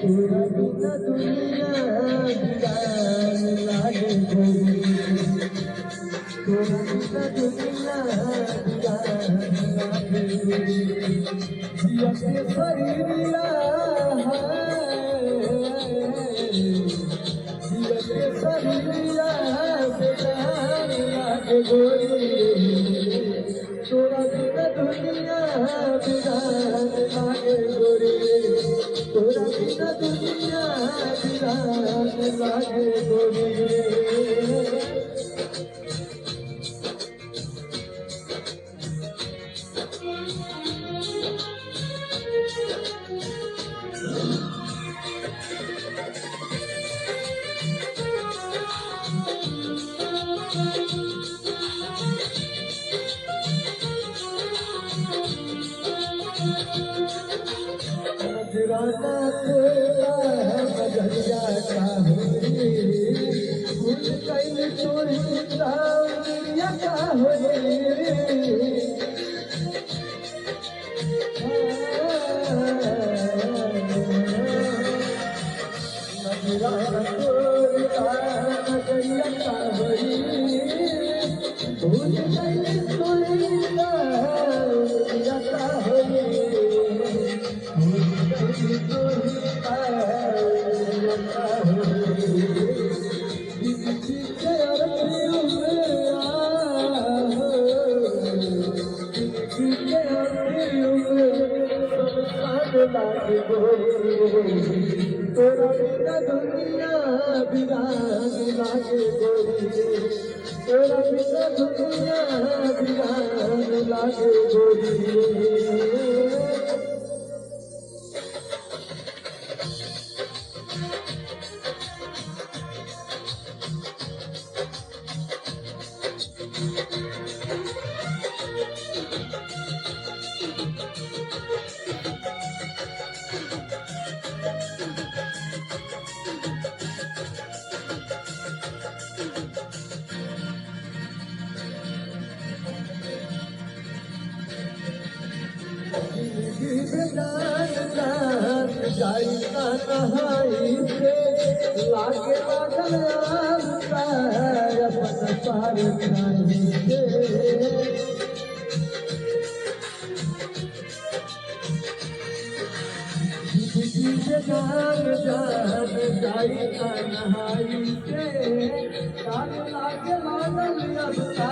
तोरा बिना दुनिया वीरान लागे गोरी तोरा बिना दुनिया वीरान लागे गोरी जिया के शरीरिया जिया के शरीरिया बेजान लागे गोरी तोरा बिना दुनिया वीरान लागे गोरी तोरा बिना दुनिया वीरान लागे गोरी नजराना तेरा बजरिया का होली भूल गई चोरी सावरिया का होली नजराना तेरा बजरिया का होली भूल गई चोरी सावरिया का होली तोरा बिना दुनिया वीरान लागे गोरी तोरा बिना दुनिया वीरान लागे गोरी जाई का नहाई से लागे लागल आस्था अपन पार खाई से जान जान जाई का नहाई से लागे लागल आस्था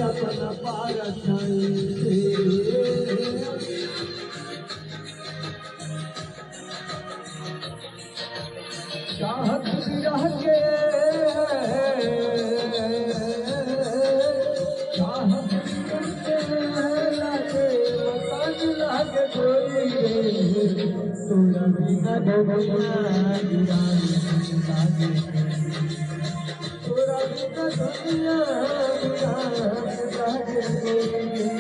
अपन पार खाई से चाहत रह के चाहत लागे मकान लागे गोरी तोरा बिना दुनिया वीरान लागे तोरा बिना दुनिया वीरान लागे गोरी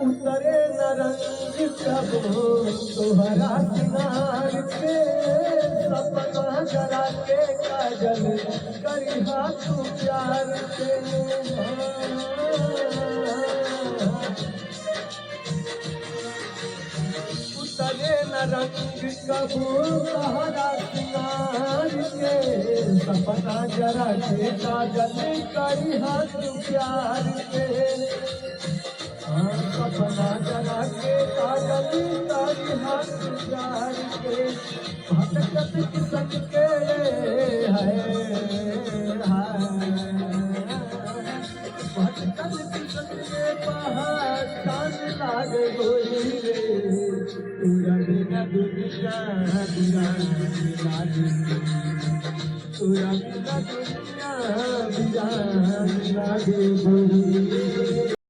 उतरे न रंग सब तोहरा सिंगार के सपना जरा के काजल करी हाथ प्यार के उतरे न रंग सब तोहरा सिंगार के सपना जरा के काजल करी हाथ प्यार के सपना जरा के काजल तारी हाथ प्यार के भटकत किसन के है भटकत किसन के पहचान लागे गोरी रे तोरा बिना दुनिया वीरान लागे तोरा बिना दुनिया वीरान लागे गोरी।